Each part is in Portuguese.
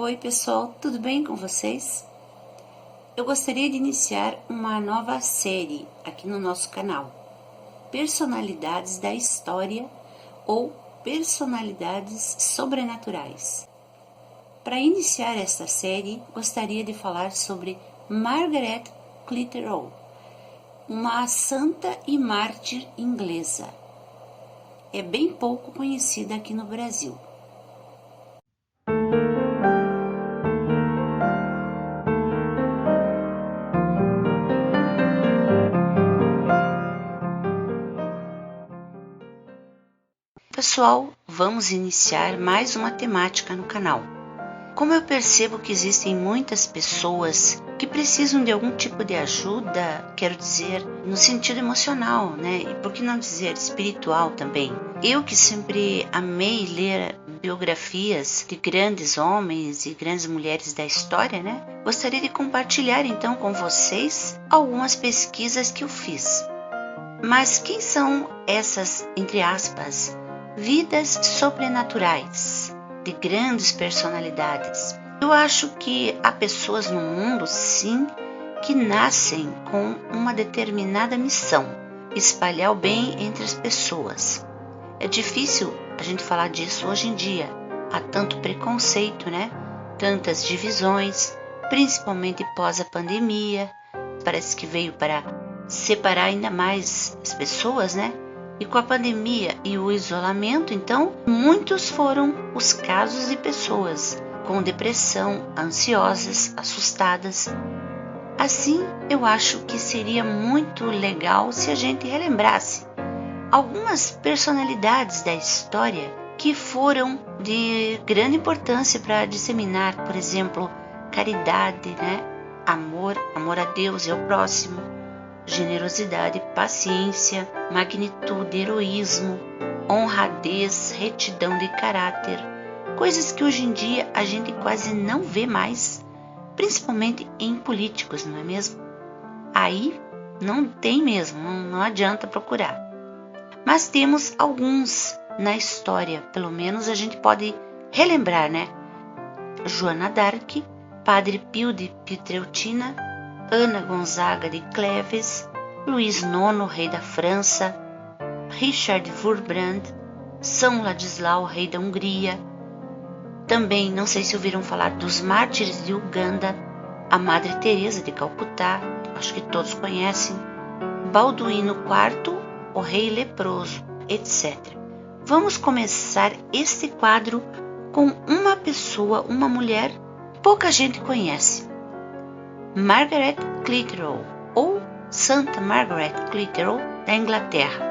Oi pessoal, tudo bem com vocês? Eu gostaria de iniciar uma nova série aqui no nosso canal, Personalidades da História ou Personalidades Sobrenaturais. Para iniciar esta série, gostaria de falar sobre Margaret Clitheroe, uma santa e mártir inglesa. É bem pouco conhecida aqui no Brasil. Pessoal, vamos iniciar mais uma temática no canal. Como eu percebo que existem muitas pessoas que precisam de algum tipo de ajuda, quero dizer, no sentido emocional, né? E por que não dizer espiritual também? Eu que sempre amei ler biografias de grandes homens e grandes mulheres da história, né? Gostaria de compartilhar então com vocês algumas pesquisas que eu fiz. Mas quem são essas, entre aspas, vidas sobrenaturais de grandes personalidades? Eu acho que há pessoas no mundo, sim, que nascem com uma determinada missão: espalhar o bem entre as pessoas. É difícil a gente falar disso hoje em dia. Há tanto preconceito, né? Tantas divisões, principalmente pós a pandemia. Parece que veio para separar ainda mais as pessoas, né? E com a pandemia e o isolamento, então, muitos foram os casos de pessoas com depressão, ansiosas, assustadas. Assim, eu acho que seria muito legal se a gente relembrasse algumas personalidades da história que foram de grande importância para disseminar, por exemplo, caridade, né? Amor a Deus e ao próximo, generosidade, paciência, magnitude, heroísmo, honradez, retidão de caráter, coisas que hoje em dia a gente quase não vê mais, principalmente em políticos, não é mesmo? Aí não tem mesmo, não adianta procurar. Mas temos alguns na história, pelo menos a gente pode relembrar, né? Joana d'Arc, Padre Pio de Pietrelcina, Ana Gonzaga de Cleves, Luís IX, rei da França, Richard Wurmbrand, São Ladislau, rei da Hungria. Também, não sei se ouviram falar dos mártires de Uganda, a Madre Teresa de Calcutá, acho que todos conhecem, Balduíno IV, o rei leproso, etc. Vamos começar este quadro com uma pessoa, uma mulher, pouca gente conhece. Margaret Clitheroe, ou Santa Margaret Clitheroe, da Inglaterra.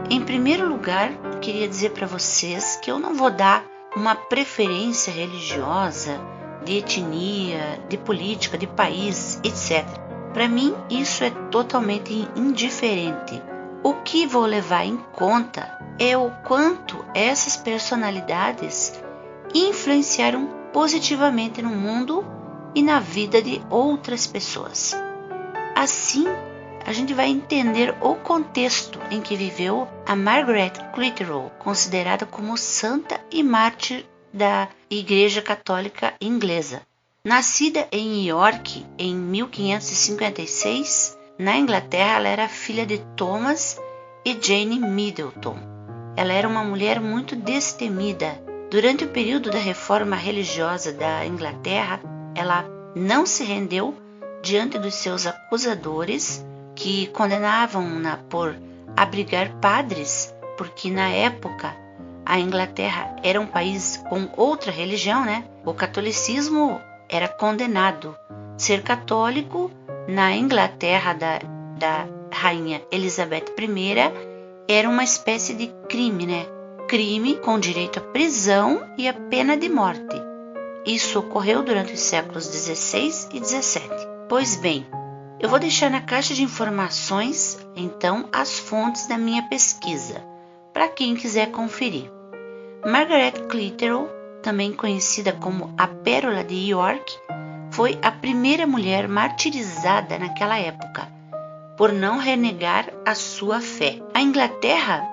Em primeiro lugar, eu queria dizer para vocês que eu não vou dar uma preferência religiosa, de etnia, de política, de país, etc. Para mim, isso é totalmente indiferente. O que vou levar em conta é o quanto essas personalidades influenciaram positivamente no mundo e na vida de outras pessoas. Assim, a gente vai entender o contexto em que viveu a Margaret Clitheroe, considerada como santa e mártir da Igreja Católica Inglesa. Nascida em York em 1556, na Inglaterra, ela era filha de Thomas e Jane Middleton. Ela era uma mulher muito destemida. Durante o período da reforma religiosa da Inglaterra, ela não se rendeu diante dos seus acusadores, que condenavam-na por abrigar padres, porque na época a Inglaterra era um país com outra religião, né? O catolicismo era condenado. Ser católico na Inglaterra da rainha Elizabeth I era uma espécie de crime, né? Crime com direito à prisão e à pena de morte. Isso ocorreu durante os séculos XVI e XVII. Pois bem, eu vou deixar na caixa de informações, então, as fontes da minha pesquisa, para quem quiser conferir. Margaret Clitheroe, também conhecida como a Pérola de York, foi a primeira mulher martirizada naquela época, por não renegar a sua fé. A Inglaterra,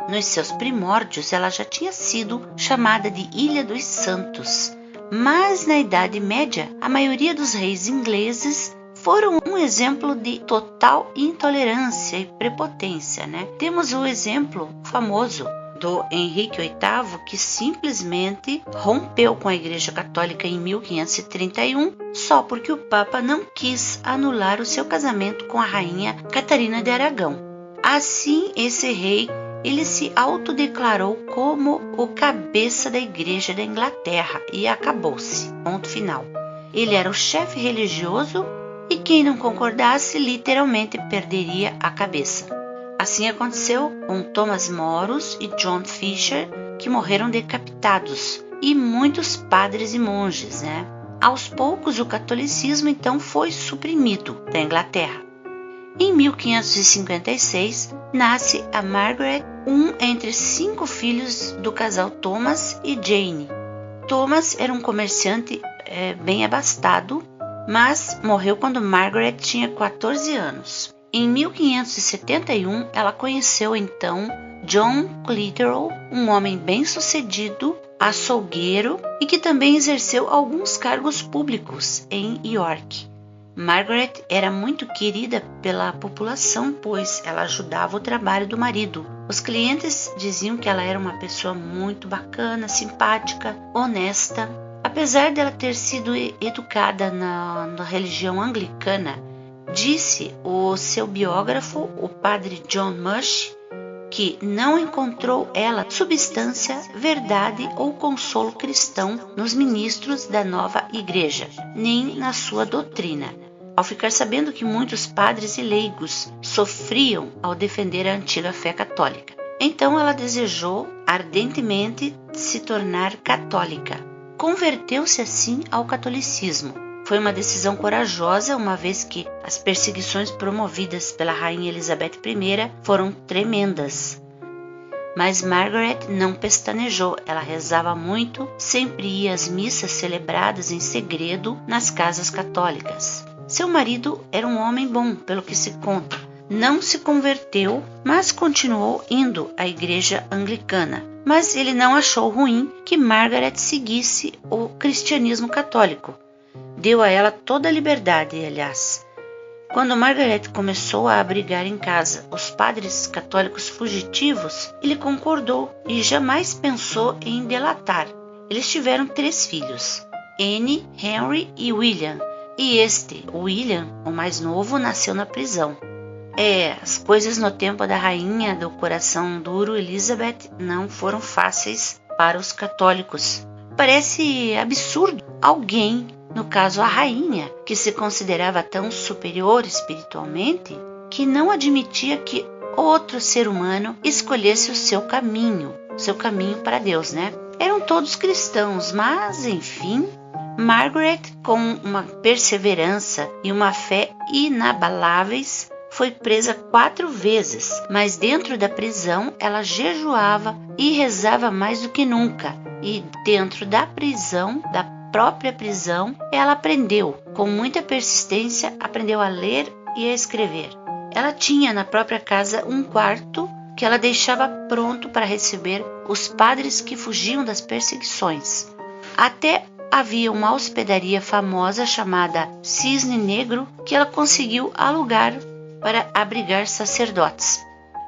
nos seus primórdios, ela já tinha sido chamada de Ilha dos Santos, Mas na Idade Média, a maioria dos reis ingleses foram um exemplo de total intolerância e prepotência, né? Temos o exemplo famoso do Henrique VIII, que simplesmente rompeu com a Igreja Católica em 1531, só porque o Papa não quis anular o seu casamento com a rainha Catarina de Aragão. Assim, esse rei, ele se autodeclarou como o cabeça da Igreja da Inglaterra e acabou-se. Ponto final. Ele era o chefe religioso e quem não concordasse literalmente perderia a cabeça. Assim aconteceu com Thomas Moros e John Fisher, que morreram decapitados, e muitos padres e monges, né? Aos poucos, o catolicismo então foi suprimido da Inglaterra. Em 1556, nasce a Margaret, um entre 5 filhos do casal Thomas e Jane. Thomas era um comerciante bem abastado, mas morreu quando Margaret tinha 14 anos. Em 1571, ela conheceu então John Clitheroe, um homem bem-sucedido, açougueiro e que também exerceu alguns cargos públicos em York. Margaret era muito querida pela população, pois ela ajudava o trabalho do marido. Os clientes diziam que ela era uma pessoa muito bacana, simpática, honesta. Apesar dela ter sido educada na religião anglicana, disse o seu biógrafo, o padre John Mush, que não encontrou ela substância, verdade ou consolo cristão nos ministros da nova igreja, nem na sua doutrina. Ao ficar sabendo que muitos padres e leigos sofriam ao defender a antiga fé católica, então ela desejou ardentemente se tornar católica. Converteu-se assim ao catolicismo. Foi uma decisão corajosa, uma vez que as perseguições promovidas pela rainha Elizabeth I foram tremendas. Mas Margaret não pestanejou, ela rezava muito, sempre ia às missas celebradas em segredo nas casas católicas. Seu marido era um homem bom, pelo que se conta. Não se converteu, mas continuou indo à igreja anglicana. Mas ele não achou ruim que Margaret seguisse o cristianismo católico. Deu a ela toda a liberdade, aliás. Quando Margaret começou a abrigar em casa os padres católicos fugitivos, ele concordou e jamais pensou em delatar. Eles tiveram 3 filhos, Anne, Henry e William. E William, o mais novo, nasceu na prisão. As coisas no tempo da rainha do coração duro Elizabeth não foram fáceis para os católicos. Parece absurdo alguém, no caso a rainha, que se considerava tão superior espiritualmente, que não admitia que outro ser humano escolhesse o seu caminho para Deus, né? Eram todos cristãos, mas, enfim, Margaret, com uma perseverança e uma fé inabaláveis, foi presa 4 vezes, mas dentro da prisão ela jejuava e rezava mais do que nunca. E dentro da prisão, da própria prisão, ela aprendeu, com muita persistência, aprendeu a ler e a escrever. Ela tinha na própria casa um quarto que ela deixava pronto para receber os padres que fugiam das perseguições. Até havia uma hospedaria famosa chamada Cisne Negro que ela conseguiu alugar para abrigar sacerdotes.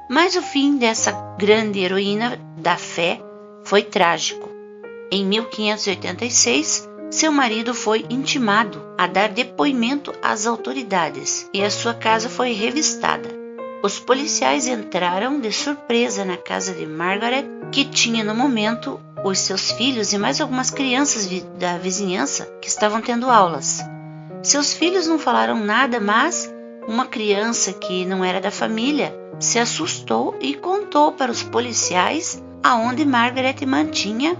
Mas o fim dessa grande heroína da fé foi trágico. Em 1586, seu marido foi intimado a dar depoimento às autoridades e a sua casa foi revistada. Os policiais entraram de surpresa na casa de Margaret, que tinha no momento os seus filhos e mais algumas crianças da vizinhança que estavam tendo aulas. Seus filhos não falaram nada, mas uma criança que não era da família se assustou e contou para os policiais aonde Margaret mantinha,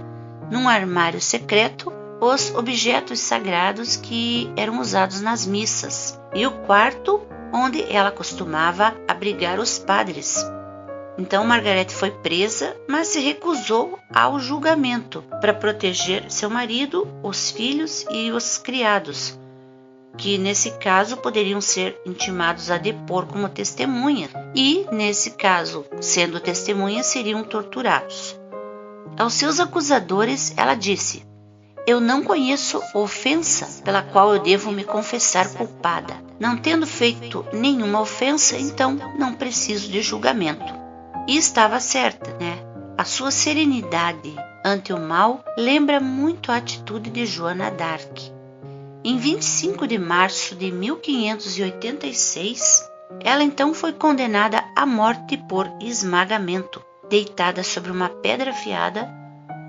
num armário secreto, os objetos sagrados que eram usados nas missas e o quarto onde ela costumava abrigar os padres. Então Margaret foi presa, mas se recusou ao julgamento para proteger seu marido, os filhos e os criados, que nesse caso poderiam ser intimados a depor como testemunha e, nesse caso, sendo testemunhas, seriam torturados. Aos seus acusadores, ela disse: Eu não conheço ofensa pela qual eu devo me confessar culpada. Não tendo feito nenhuma ofensa, então não preciso de julgamento. E estava certa, né? A sua serenidade ante o mal lembra muito a atitude de Joana d'Arc. Em 25 de março de 1586, ela então foi condenada à morte por esmagamento. Deitada sobre uma pedra afiada,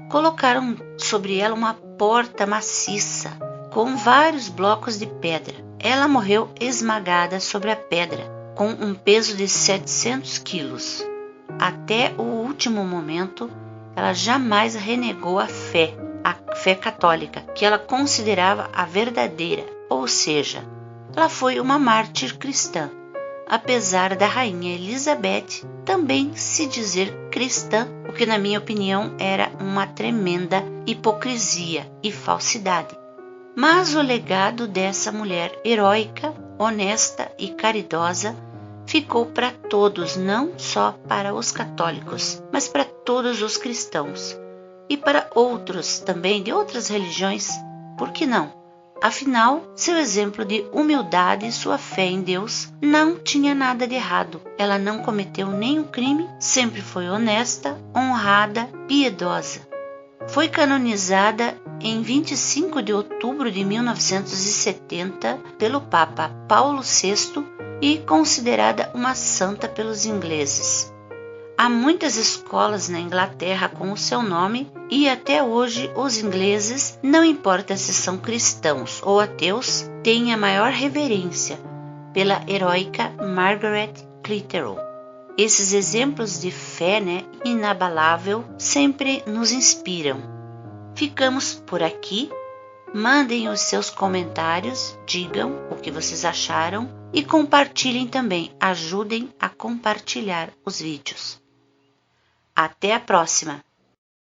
colocaram sobre ela uma porta maciça com vários blocos de pedra. Ela morreu esmagada sobre a pedra, com um peso de 700 quilos. Até o último momento, ela jamais renegou a fé católica, que ela considerava a verdadeira, ou seja, ela foi uma mártir cristã, apesar da rainha Elizabeth também se dizer cristã, o que na minha opinião era uma tremenda hipocrisia e falsidade. Mas o legado dessa mulher heróica, honesta e caridosa ficou para todos, não só para os católicos, mas para todos os cristãos e para outros também de outras religiões. Por que não? Afinal, seu exemplo de humildade e sua fé em Deus não tinha nada de errado. Ela não cometeu nenhum crime, sempre foi honesta, honrada, piedosa. Foi canonizada em 25 de outubro de 1970 pelo Papa Paulo VI e considerada uma santa pelos ingleses. Há muitas escolas na Inglaterra com o seu nome e até hoje os ingleses, não importa se são cristãos ou ateus, têm a maior reverência pela heróica Margaret Clitheroe. Esses exemplos de fé, inabalável, sempre nos inspiram. Ficamos por aqui. Mandem os seus comentários, digam o que vocês acharam e compartilhem também. Ajudem a compartilhar os vídeos. Até a próxima!